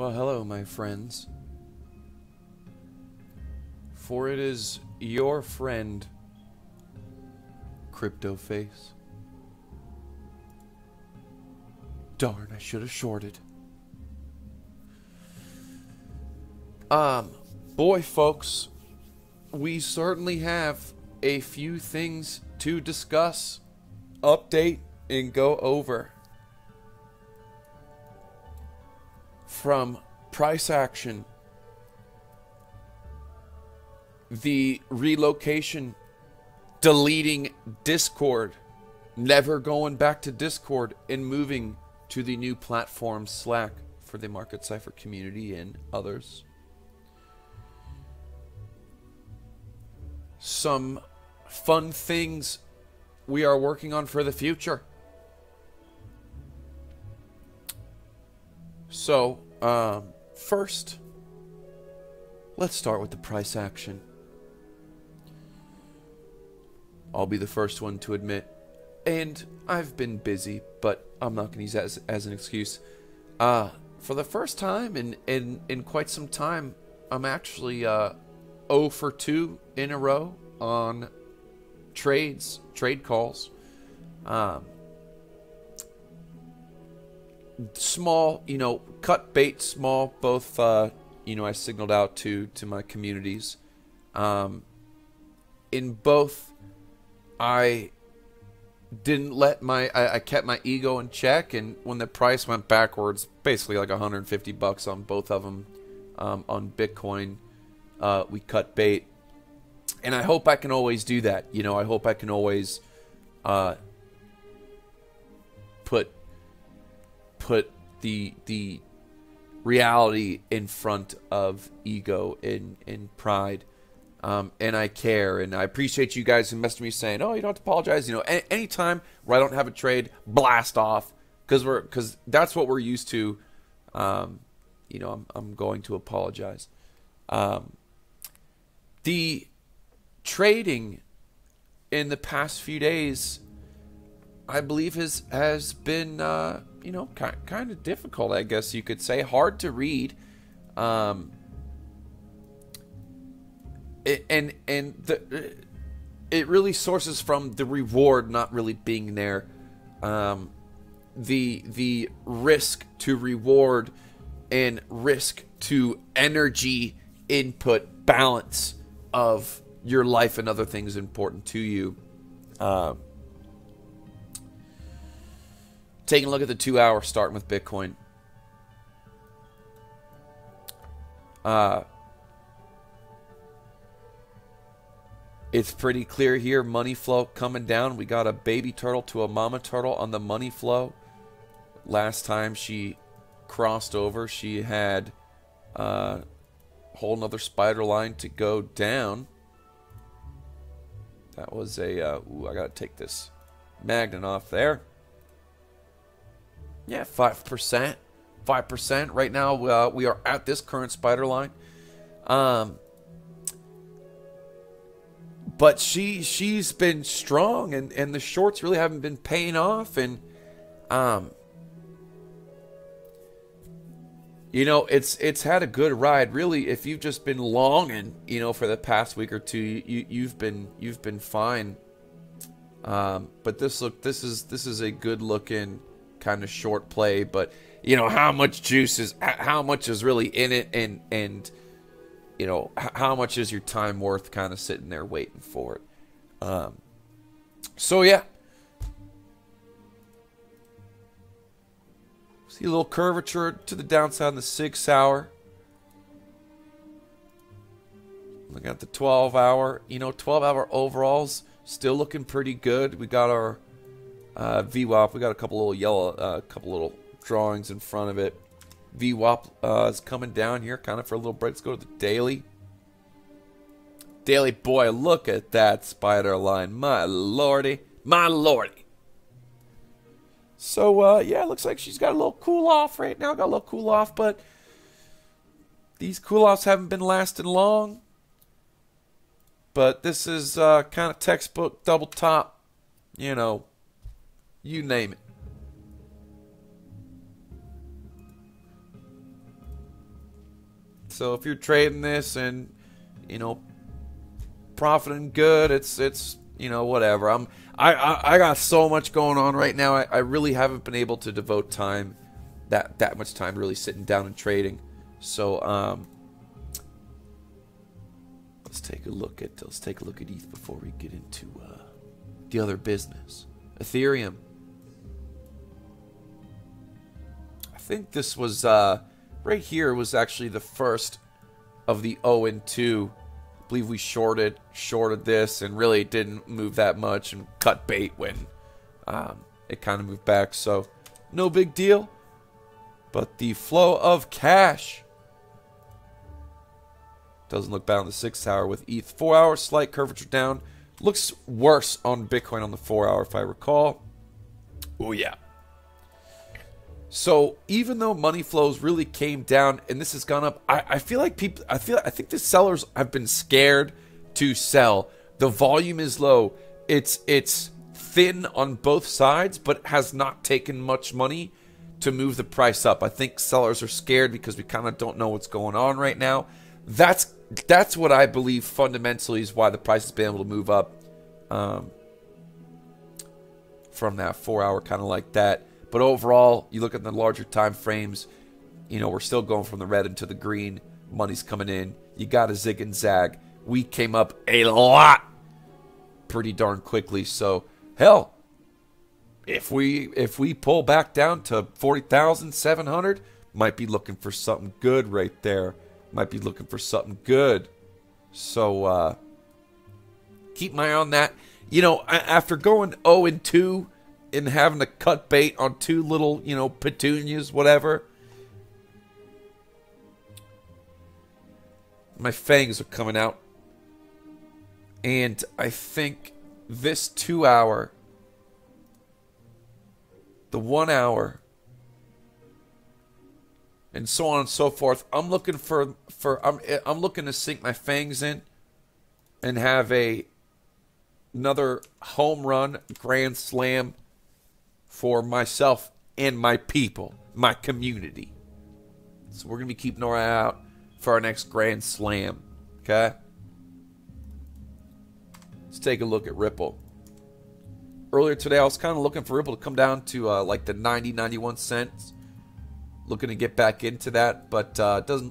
Well, hello, my friends. For it is your friend, CryptoFace. Darn, I should have shorted. Boy, folks, we certainly have a few things to discuss, update, and go over. From price action, the relocation, deleting Discord, never going back to Discord, and moving to the new platform Slack for the Market Cipher community and others. Some fun things we are working on for the future. So, first, let's start with the price action. I'll be the first one to admit, and I've been busy, but I'm not going to use that as an excuse. For the first time in quite some time, I'm actually 0 for 2 in a row on trade calls. Small, cut bait, small, both, I signaled out to my communities. In both, I didn't let I kept my ego in check, and when the price went backwards, basically like $150 on both of them, on Bitcoin, we cut bait. And I hope I can always do that. I hope I can always, put the reality in front of ego and pride, and I care, and I appreciate you guys who messaged me saying, "Oh, you don't have to apologize." Anytime where I don't have a trade, blast off, because that's what we're used to. I'm going to apologize. The trading in the past few days, I believe, has been kind of difficult, I guess you could say, hard to read, it really sources from the reward not really being there, the risk to reward and risk to energy input balance of your life and other things important to you. Taking a look at the 2 hour, starting with Bitcoin. It's pretty clear here. Money flow coming down. We got a baby turtle to a mama turtle on the money flow. Last time she crossed over, she had a whole nother spider line to go down. That was a... I got to take this magnet off there. Yeah, 5%. 5%. Right now, we are at this current spider line. But she's been strong, and the shorts really haven't been paying off. And, it's had a good ride. Really, if you've just been longing, for the past week or two, you've been fine. But this is a good looking kind of short play, but how much juice is, how much is really in it, and how much is your time worth kind of sitting there waiting for it. So yeah, see a little curvature to the downside in the 6 hour. Look at the 12 hour, 12 hour overalls still looking pretty good. We got our VWAP. We got a couple little yellow, couple little drawings in front of it. VWAP is coming down here kind of for a little break. Let's go to the daily. Daily, boy, look at that spider line. My lordy. My lordy. So, yeah, it looks like she's got a little cool off right now. Got a little cool off, but these cool offs haven't been lasting long. But this is kind of textbook double top. You name it. So if you're trading this and, you know, profiting good, it's you know, whatever. I got so much going on right now. I really haven't been able to devote time, that much time really sitting down and trading. So let's take a look at ETH before we get into the other business. Ethereum. I think this was right here was actually the first of the 0 and 2. I believe we shorted this and really didn't move that much and cut bait when it kind of moved back. So no big deal. But the flow of cash doesn't look bad on the 6 hour with ETH. 4 hour slight curvature down. Looks worse on Bitcoin on the 4 hour if I recall. Oh yeah. So even though money flows really came down and this has gone up, I feel like I think the sellers have been scared to sell. The volume is low. It's thin on both sides, but has not taken much money to move the price up. I think sellers are scared because we kind of don't know what's going on right now. That's what I believe fundamentally is why the price has been able to move up from that 4 hour kind of like that. But overall, you look at the larger time frames, you know, we're still going from the red into the green. Money's coming in. You got to zig and zag. We came up a lot pretty darn quickly. So, hell, if we pull back down to 40,700, might be looking for something good right there. Might be looking for something good. So, keep my eye on that. You know, after going 0 and 2, and having to cut bait on 2 little, you know, petunias, whatever. My fangs are coming out. And I think this 2 hour, the 1 hour, and so on and so forth, I'm looking I'm looking to sink my fangs in and have another home run grand slam for myself and my people, my community. So we're going to be keeping our eye out for our next Grand Slam. Okay? Let's take a look at Ripple. Earlier today, I was kind of looking for Ripple to come down to like the 91 cents. Looking to get back into that, but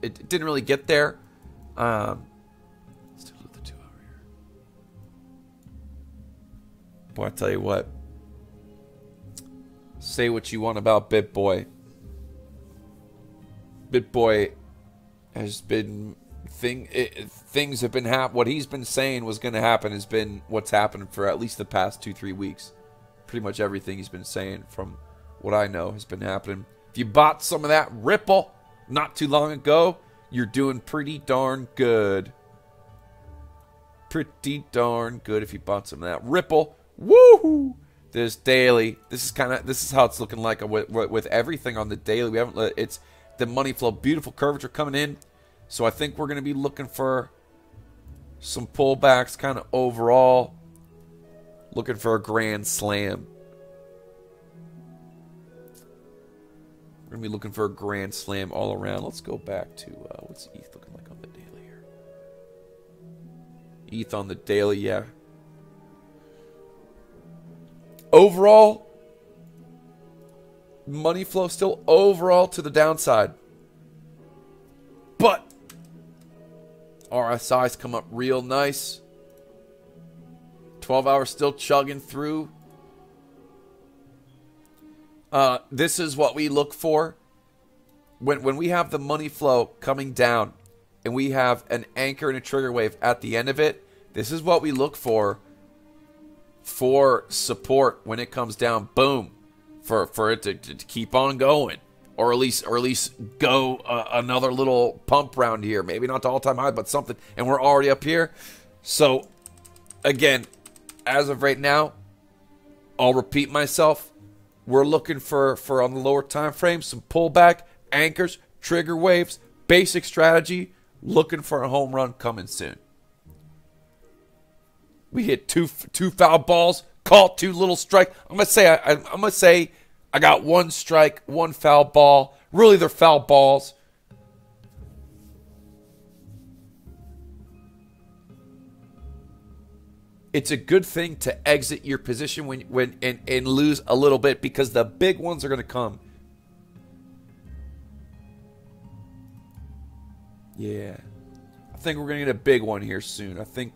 it didn't really get there. Let's take a look at the 2 hour here. Boy, I tell you what. Say what you want about BitBoy. BitBoy has been things have been what he's been saying was going to happen has been what's happened for at least the past 2-3 weeks. Pretty much everything he's been saying, from what I know, has been happening. If you bought some of that Ripple not too long ago, you're doing pretty darn good. Pretty darn good if you bought some of that Ripple. Woohoo! This daily, this is how it's looking like with everything on the daily. We haven't it's the money flow, beautiful curvature coming in. So I think we're going to be looking for some pullbacks kind of overall. Looking for a grand slam. We're going to be looking for a grand slam all around. Let's go back to what's ETH looking like on the daily here. ETH on the daily, yeah. Overall, money flow still overall to the downside. But RSI's come up real nice. 12 hours still chugging through. This is what we look for. When we have the money flow coming down and we have an anchor and a trigger wave at the end of it, this is what we look for support when it comes down. Boom, for it to keep on going, or at least go another little pump round here. Maybe not to all-time high, but something. And we're already up here. So again, as of right now, I'll repeat myself. We're looking for on the lower time frame some pullback, anchors, trigger waves, basic strategy. Looking for a home run coming soon. We hit two foul balls, caught 2 little strike. I'm gonna say I got 1 strike, 1 foul ball. Really, they're foul balls. it's a good thing to exit your position and lose a little bit, because the big ones are going to come. Yeah, I think we're going to get a big one here soon. I think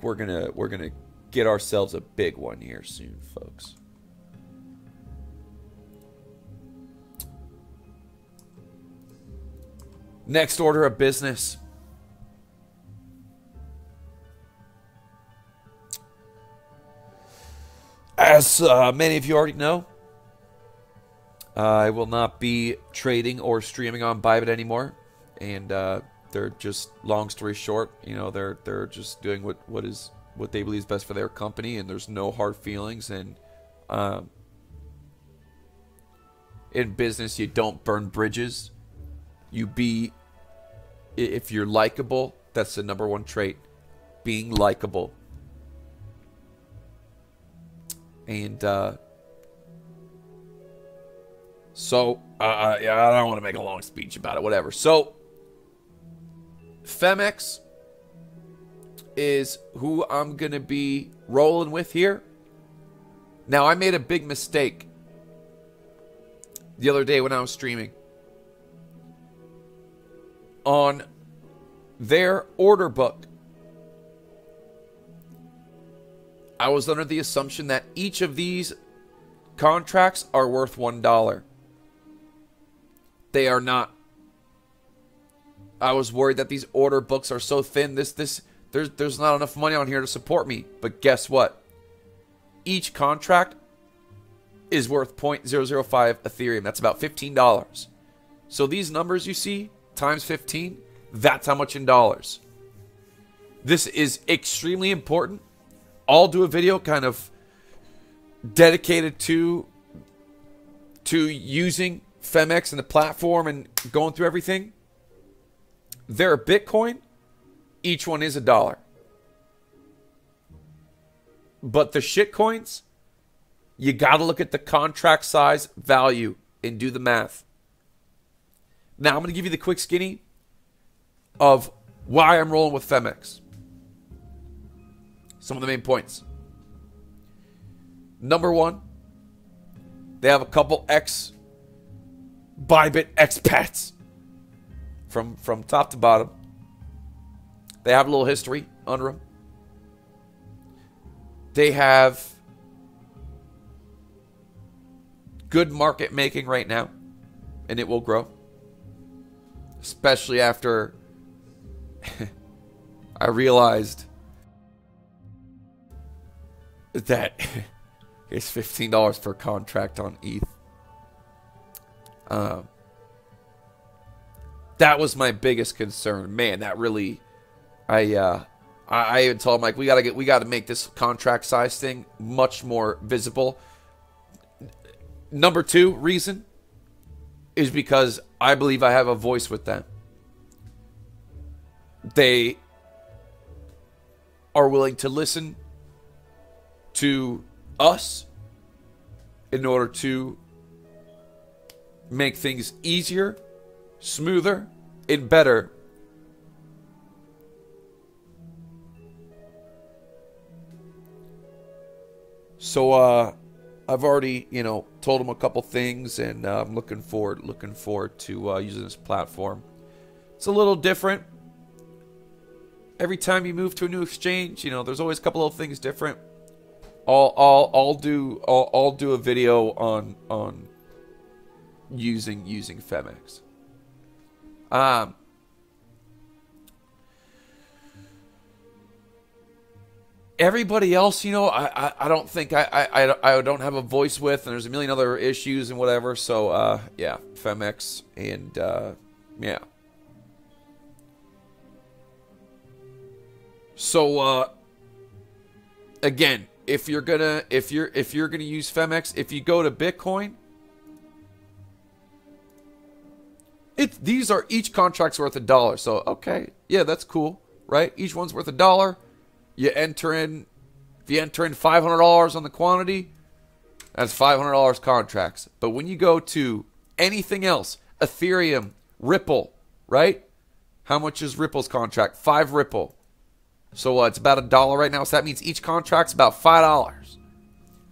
we're gonna get ourselves a big one here soon, folks. Next order of business. As many of you already know, I will not be trading or streaming on Bybit anymore, and they're just, long story short, you know, they're just doing what they believe is best for their company, and there's no hard feelings. And in business, you don't burn bridges. If you're likable, that's the #1 trait, being likable. And so I don't want to make a long speech about it, whatever. So Femex is who I'm going to be rolling with here. Now, I made a big mistake the other day when I was streaming. On their order book, I was under the assumption that each of these contracts are worth $1. They are not. I was worried that these order books are so thin. There's not enough money on here to support me. But guess what? Each contract is worth 0.005 Ethereum. That's about $15. So these numbers you see times 15, that's how much in dollars. This is extremely important. I'll do a video kind of dedicated to using Femex and the platform and going through everything. They're a Bitcoin. Each one is $1. But the shit coins, you got to look at the contract size value and do the math. Now, I'm going to give you the quick skinny of why I'm rolling with Femex. Some of the main points. #1, they have a couple Bybit expats from top to bottom. They have a little history under them. They have good market making right now, and it will grow. Especially after I realized that it's $15 per contract on ETH. That was my biggest concern. Man, that really, I even told him, like, we gotta make this contract size thing much more visible. #2 reason is because I believe I have a voice with them. They are willing to listen to us in order to make things easier, smoother, and better. So I've already, told them a couple things, and I'm looking forward to using this platform. It's a little different. Every time you move to a new exchange, there's always a couple of things different. I'll do a video on using Femex. Everybody else, I don't think I don't have a voice with, and there's a million other issues and whatever. So yeah, Femex, and yeah. So again, if you're gonna use Femex, if you go to Bitcoin, these are each contract's worth $1. So okay, yeah, that's cool, right? Each one's worth $1. If you enter in $500 on the quantity, that's $500 contracts. But when you go to anything else, Ethereum, Ripple, right? How much is Ripple's contract? 5 Ripple. So it's about $1 right now. So that means each contract's about $5.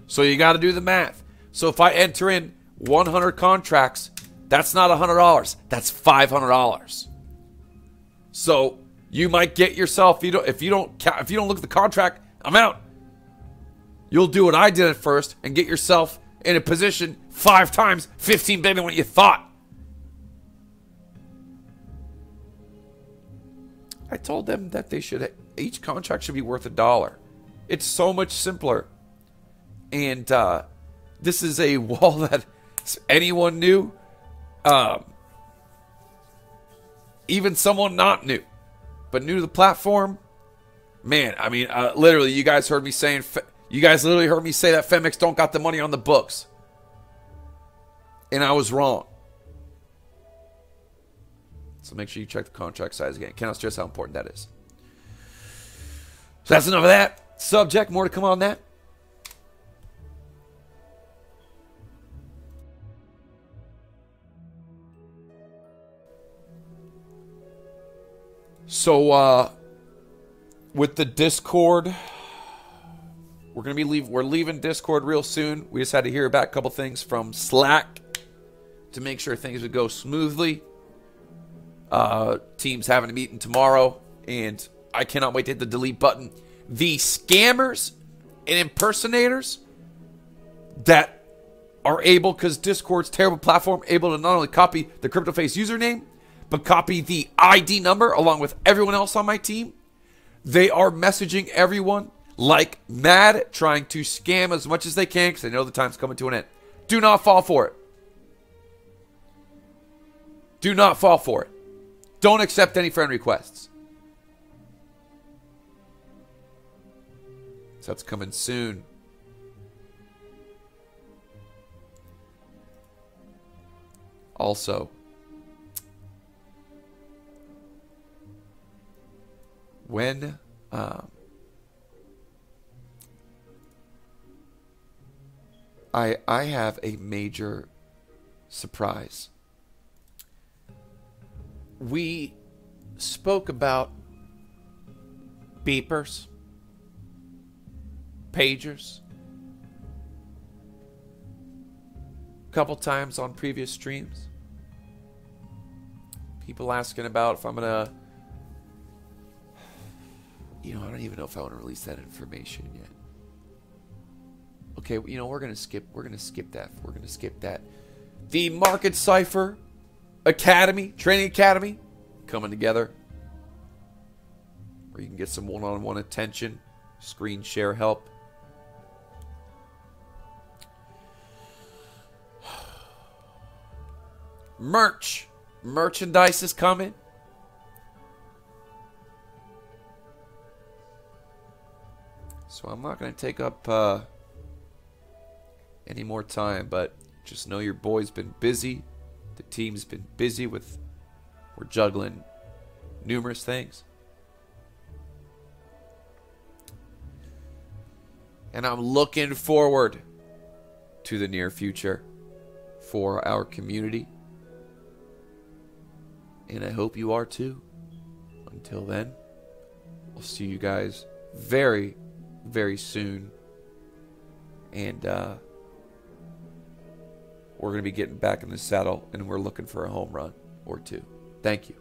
So you got to do the math. So if I enter in 100 contracts, that's not $100. That's $500. So you might get yourself, if you don't look at the contract amount, you'll do what I did at first and get yourself in a position 5 times 15 bigger than what you thought. I told them that each contract should be worth $1. It's so much simpler. And this is a wall that anyone new, even someone not new, but new to the platform, man, I mean, literally, you guys literally heard me say that Femex don't got the money on the books. And I was wrong. So make sure you check the contract size again. Cannot stress how important that is. So that's enough of that subject. More to come on that. So with the Discord, we're leaving Discord real soon. We just had to hear back a couple things from Slack to make sure things would go smoothly. Team's having a meeting tomorrow, and I cannot wait to hit the delete button. The scammers and impersonators that are able, because Discord's a terrible platform, able to not only copy the CryptoFace username, but copy the ID number along with everyone else on my team. They are messaging everyone like mad, trying to scam as much as they can because they know the time's coming to an end. Do not fall for it. Do not fall for it. Don't accept any friend requests. So that's coming soon. Also, when I have a major surprise. We spoke about beepers, pagers, a couple times on previous streams. People asking about if I'm gonna, I don't even know if I want to release that information yet. Okay, we're gonna skip that. The Market Cipher Academy, Training Academy, coming together, where you can get some one-on-one attention, screen share help. Merchandise is coming. So I'm not going to take up any more time, but just know your boy's been busy. The team's been busy we're juggling numerous things. And I'm looking forward to the near future for our community. And I hope you are too. Until then, I'll see you guys very, very soon. And we're going to be getting back in the saddle, and we're looking for a home run or two. Thank you.